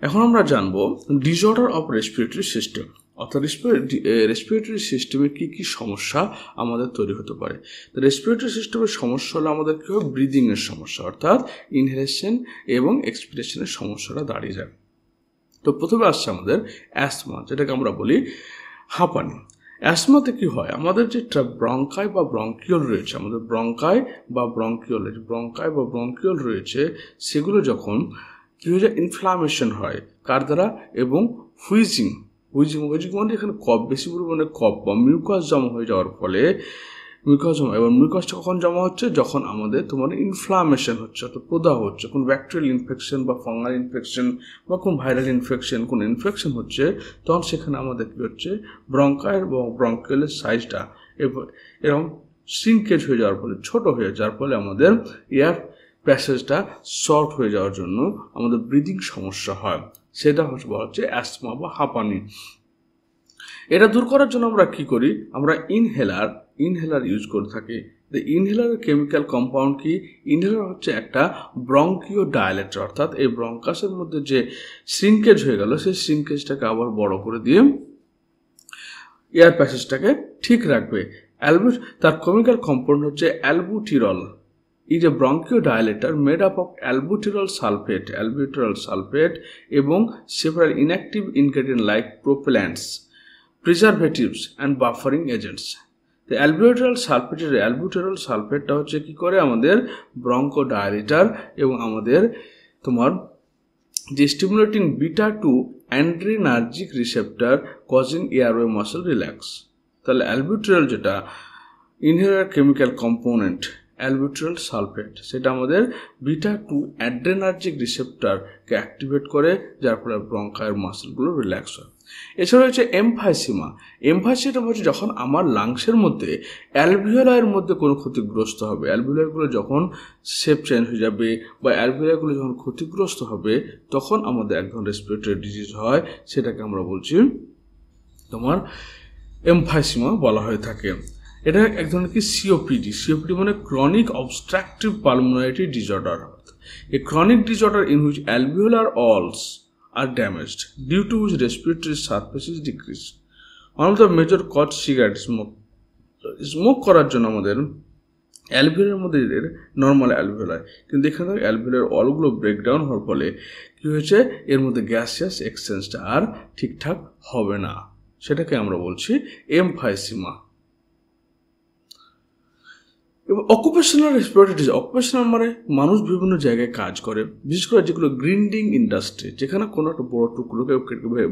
এখন আমরা জানবো ডিসঅর্ডার অফ রেসপিরেটরি সিস্টেম, অর্থাৎ রেসপিরেটরি সিস্টেমে কী কী সমস্যা আমাদের তৈরি হতে পারে। তো রেসপিরেটরি সিস্টেমের সমস্যা হলে আমাদের কী হয়, ব্রিদিংয়ের সমস্যা, অর্থাৎ ইনহেলেশন এবং এক্সপিরেশনের সমস্যাটা দাঁড়িয়ে যায়। তো প্রথমে আসছে আমাদের অ্যাসমা, যেটাকে আমরা বলি হাঁপানি। অ্যাসমাতে কি হয়, আমাদের যে ব্রঙ্কাই বা ব্রঙ্কিওল রয়েছে, আমাদের ব্রঙ্কাই বা ব্রঙ্কিওল রয়েছে, সেগুলো যখন কী হয়ে যায়, ইনফ্লামেশন হয় কার দ্বারা, এবং হুইজিং মানে এখানে কফ, বেশি পরিমাণে কফ বা মিউকাস জমা হয়ে যাওয়ার ফলে এবার মিউকাসটা কখন জমা হচ্ছে, যখন আমাদের তোমার ইনফ্লামেশন হচ্ছে, অর্থাৎ প্রদাহ হচ্ছে, কোন ব্যাকটেরিয়াল ইনফেকশন বা ফাঙ্গাল ইনফেকশন বা কোন ভাইরাল ইনফেকশন, কোন ইনফেকশন হচ্ছে, তখন সেখানে আমাদের কী হচ্ছে, ব্রঙ্কাইল এবং ব্রঙ্কিওলের সাইজটা এরকম শ্রিঙ্কেজ হয়ে যাওয়ার ফলে, ছোট হয়ে যাওয়ার ফলে আমাদের এয়ার প্যাসেজটা শর্ট হয়ে যাওয়ার জন্য আমাদের ব্রিদিং সমস্যা হয়। সেটা বলা হচ্ছে অ্যাসমা বা হাঁপানি। এটা দূর করার জন্য আমরা কি করি, আমরা ইনহেলার ইউজ করে থাকি। ইনহেলারের কেমিক্যাল কম্পাউন্ড কি, ইনহেলার হচ্ছে একটা ব্রঙ্কিও ডায়ালেটর, অর্থাৎ এই ব্রঙ্কাসের মধ্যে যে শ্রিঙ্কেজ হয়ে গেল, সেই শ্রিঙ্কেজটাকে আবার বড় করে দিয়ে এয়ার প্যাসেজটাকে ঠিক রাখবে। তার কেমিক্যাল কম্পাউন্ড হচ্ছে অ্যালবুটিরল। is a bronchodilator made up of albuterol sulfate এবং several inactive ingredients like propellants, preservatives and buffering agents. The albuterol sulfate হচ্ছে কি করে, আমাদের ব্রঙ্কোডাইলেটর এবং আমাদের তোমার যে stimulating beta 2 adrenergic receptor causing airway muscle relax. তাহলে অ্যালবুটেরল যেটা inhaler chemical component albuterol sulphate, সেটা আমাদের বিটা 2 অ্যাড্রেনার্জিক রিসেপ্টরকে অ্যাক্টিভেট করে, যার ফলে ব্রঙ্কায়ের মাসলগুলো রিল্যাক্স হয়। এছাড়া হচ্ছে এমফাইসিমা হচ্ছে যখন আমার লাংসের মধ্যে অ্যালভিওলার মধ্যে কোনো ক্ষতিগ্রস্ত হবে, অ্যালভিওলারগুলো যখন শেপ চেঞ্জ হয়ে যাবে বা অ্যালভিওলারগুলো যখন ক্ষতিগ্রস্ত হবে, তখন আমাদের এক ধরনের রেসপিরেটরি ডিজিজ হয়, সেটাকে আমরা বলছি তোমার এমফাইসিমা বলা হয়ে থাকে। এটা এক ধরনের কি সিওপিডি মানে chronic obstructive pulmonary disorder, a chronic disorder in which alveolar walls are damaged due to which respiratory surface is decrease. One of the major cause cigarette smoke করার জন্য আমাদের অ্যালভিওলার মধ্যে নর্মাল অ্যালভিওলার, কিন্তু এখানে alveolar ওয়ালগুলো breakdown হওয়ার ফলে কী হয়েছে, এর মধ্যে গ্যাসিয়াস এক্সচেঞ্জটা আর ঠিকঠাক হবে না, সেটাকে আমরা বলছি এমফাইসিমা। এবং অকুপেশনাল রেসপিরেটরি ডিজিজ, অকুপেশনাল মানে মানুষ বিভিন্ন জায়গায় কাজ করে, বিশেষ করে যেগুলো গ্রিন্ডিং ইন্ডাস্ট্রি, যেখানে কোনো একটা বড় টুকরোকে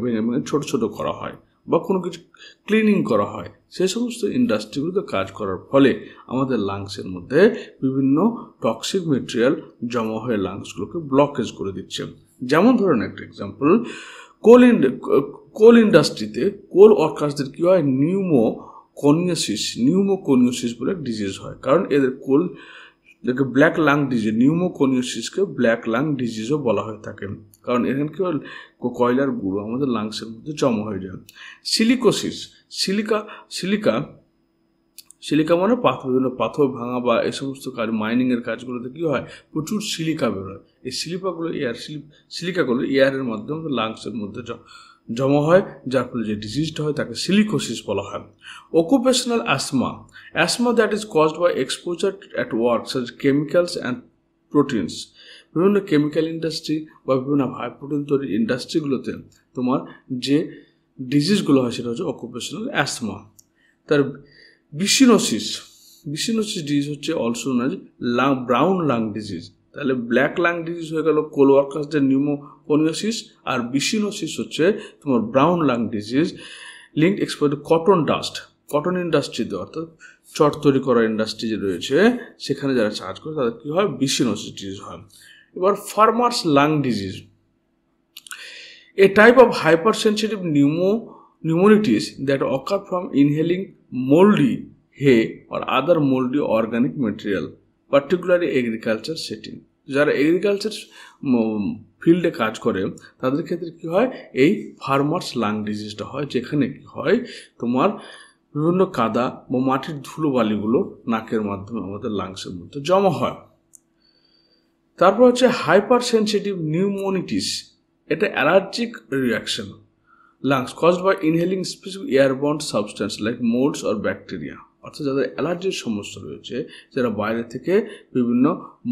ভেঙে ভেঙে ছোটো ছোটো করা হয় বা কোনো কিছু ক্লিনিং করা হয়, সেই সমস্ত ইন্ডাস্ট্রিগুলোতে কাজ করার ফলে আমাদের লাংসের মধ্যে বিভিন্ন টক্সিক মেটেরিয়াল জমা হয়ে লাংসগুলোকে ব্লকেজ করে দিচ্ছে। যেমন ধরেন একটা এক্সাম্পল, কোল ইন্ডাস্ট্রিতে কোল ওয়ার্কার্সদের কী হয়, নিউমোকোনিওসিস বলে ডিজিজ হয়, কারণ এদের ব্ল্যাক লাং ডিজিজ, নিউমোকোনিওসিসকে ব্ল্যাক লাং ডিজিজও বলা হয়ে থাকে, কারণ এখানে কি হয়, কয়লার গুঁড়ো আমাদের লাংসের মধ্যে জমা হয়ে যায়। সিলিকা মানে বিভিন্ন পাথর ভাঙা বা এই সমস্ত কাজ, মাইনিংয়ের কাজগুলোতে কী হয়, প্রচুর সিলিকা বেরোয়। এই সিলিকাগুলো এয়ারের মাধ্যমে লাংসের মধ্যে জমা হয়, যার ফলে যে ডিজিজটা হয় তাকে সিলিকোসিস বলা হয়। Occupational asthma that is caused by exposure at work such chemicals and proteins. বিভিন্ন কেমিক্যাল ইন্ডাস্ট্রি বা বিভিন্ন হাই প্রোটিন তৈরি ইন্ডাস্ট্রিগুলোতে তোমার যে ডিজিজগুলো হয় সেটা হচ্ছে অকুপেশনাল অ্যাসমা। তার বিসিনোসিস ডিজিজ হচ্ছে also known as brown lung disease. তাহলে ব্ল্যাক লাং ডিজিজ হয়ে গেল কোল ওয়ার্কার্সদের নিউমোকোনিওসিস, আর বিসিনোসিস হচ্ছে তোমার brown lung disease linked expose cotton ইন্ডাস্ট্রিতে, অর্থাৎ চট তৈরি করা ইন্ডাস্ট্রি যে রয়েছে সেখানে যারা চার্জ করে তাদের কী হয়, বিসিনোসিস ডিজিজ হয়। এবার farmers lung disease, A type of hyper sensitive pneumonitis that occur from inhaling moldy hay or other moldy organic material, particularly agriculture setting. যারা এগ্রিকালচার ফিল্ডে কাজ করে তাদের ক্ষেত্রে কী হয়, এই ফার্মার্স লাং ডিজিজটা হয়, যেখানে কী হয়, তোমার বিভিন্ন কাদা বা মাটির ধুলোবালিগুলো নাকের মাধ্যমে আমাদের লাংসের মধ্যে জমা হয়। তারপর হচ্ছে হাইপার সেন্সিটিভ নিউমোনিটিস, এটা allergic reaction lungs caused by inhaling specific airborne substance like molds or bacteria, অর্থাৎ যাদের অ্যালার্জির সমস্যা রয়েছে, যারা বাইরে থেকে বিভিন্ন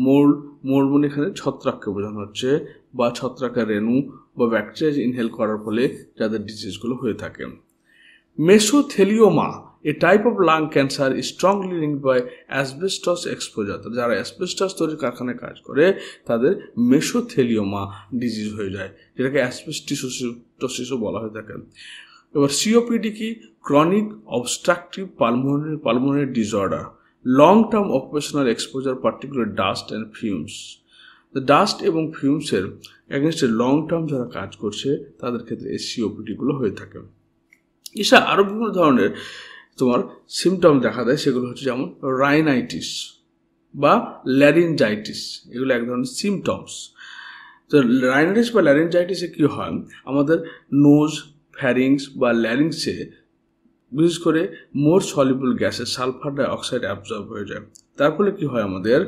মোল্ড মানে এখানে ছত্রাককে বোঝানো হচ্ছে, বা ছত্রাকের রেণু বা ব্যাকটেরিয়া ইনহেল করার ফলে যাদের ডিজিজগুলো হয়ে থাকে। Mesothelioma, a type of lung cancer is strongly linked by asbestos exposure, যারা অ্যাসবেস্টস তৈরির কারখানায় কাজ করে তাদের মেসোথেলিওমা ডিজিজ হয়ে যায়, যেটাকে অ্যাসবেস্টোসিসও বলা হয়ে থাকে। এবার সিওপিডি কি? Chronic obstructive pulmonary disorder, long term occupational exposure particular dust and fumes. Dust এবং ফিউমসের এগেনস্টে লং টার্ম যারা কাজ করছে তাদের ক্ষেত্রে এই সিওপিডিগুলো হয়ে থাকে। এছাড়া আরও বিভিন্ন ধরনের তোমার সিমটম দেখা দেয়, সেগুলো হচ্ছে যেমন রাইনাইটিস বা ল্যারিনজাইটিস, এগুলো এক ধরনের সিমটমস। তো রাইনাইটিস বা ল্যারিনজাইটিসে কী হয়, আমাদের নোজ, ফ্যারিংস বা ল্যারিংসে বিশেষ করে মোর সলিবল গ্যাসের সালফার ডাইঅক্সাইড অ্যাবজর্ব হয়ে যায়। তার ফলে কী হয়, আমাদের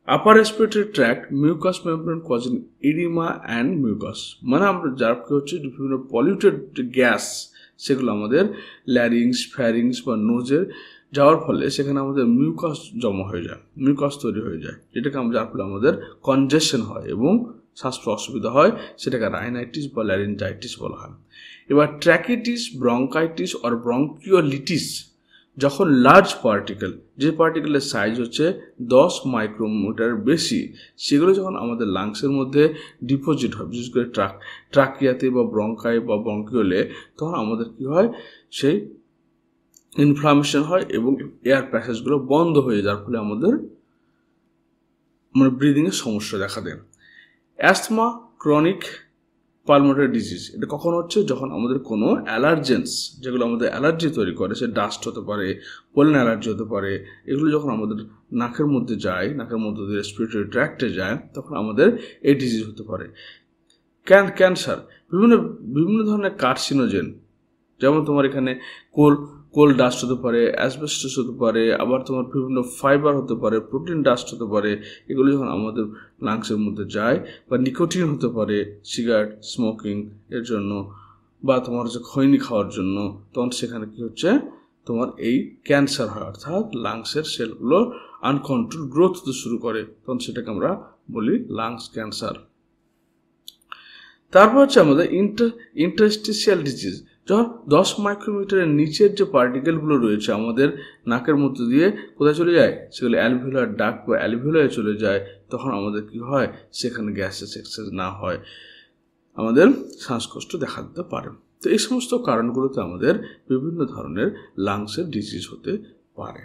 upper respiratory tract mucous membrane causing oedema and mucus, মানে আমরা যার কী হচ্ছে বিভিন্ন পলিউটেড গ্যাস সেগুলো আমাদের ল্যারিংস, ফ্যারিংস বা নোজে যাওয়ার ফলে সেখানে আমাদের মিউকাস জমা হয়ে যায়, মিউকাস তৈরি হয়ে যায়, যেটাকে যার ফলে আমাদের কনজেশন হয় এবং শ্বাসপ্রশ্বাসে অসুবিধা হয়, সেটাকে রাইনাইটিস বা ল্যারিনজাইটিস বলা হয়। এবার ট্র্যাকিটিস, ব্রঙ্কাইটিস আর ব্রঙ্কিওলিটিস, যখন লার্জ পার্টিকেল, যে পার্টিকেলের সাইজ হচ্ছে 10 মাইক্রোমিটার বেশি, সেগুলো যখন আমাদের লাংসের মধ্যে ডিপোজিট হয়, বিশেষ করে ট্রাকিয়াতে বা ব্রঙ্কাই বা ব্রঙ্কিওলে, তখন আমাদের কি হয়, সেই ইনফ্লামেশন হয় এবং এয়ার প্যাসেজগুলো বন্ধ হয়ে যাওয়ার ফলে আমাদের ব্রিদিংয়ের সমস্যা দেখা দেয়। অ্যাস্থমা, ক্রনিক পালমোনারি ডিজিজ, এটা কখন হচ্ছে, যখন আমাদের কোনো অ্যালার্জেন্স, যেগুলো আমাদের অ্যালার্জি তৈরি করে, সে ডাস্ট হতে পারে, পোলেন অ্যালার্জি হতে পারে, এগুলো যখন আমাদের নাকের মধ্যে যায়, নাকের মধ্যে দিয়ে রেসপিরেটরি ট্র্যাক্টে যায়, তখন আমাদের এই ডিজিজ হতে পারে। ক্যান্সার, বিভিন্ন ধরনের কার্সিনোজেন, যেমন তোমার এখানে কোল ডাস্ট হতে পারে, অ্যাসবেস্টস হতে পারে, আবার তোমার বিভিন্ন ফাইবার হতে পারে, প্রোটিন ডাস্ট হতে পারে, এগুলো যখন আমাদের লাংসের মধ্যে যায়, বা নিকোটিন হতে পারে সিগারেট স্মোকিং এর জন্য, বা তোমার হচ্ছে খৈনি খাওয়ার জন্য, তখন সেখানে কি হচ্ছে, তোমার এই ক্যান্সার হয়, অর্থাৎ লাংসের সেলগুলো আনকন্ট্রোল গ্রোথ হতে শুরু করে, তখন সেটাকে আমরা বলি লাংস ক্যান্সার। তারপর হচ্ছে আমাদের ইন্টারস্টিশিয়াল ডিজিজ, যখন 10 মাইক্রোমিটারের নিচের যে পার্টিকেলগুলো রয়েছে আমাদের নাকের মধ্যে দিয়ে কোথায় চলে যায়, সেগুলো অ্যালভিউলার ডাক্ট বা অ্যালভিউলায় চলে যায়, তখন আমাদের কি হয়, সেখানে গ্যাসেস এক্সেস না হয়, আমাদের শ্বাসকষ্ট দেখা দিতে পারে। তো এই সমস্ত কারণগুলোতে আমাদের বিভিন্ন ধরনের লাংসের ডিজিজ হতে পারে।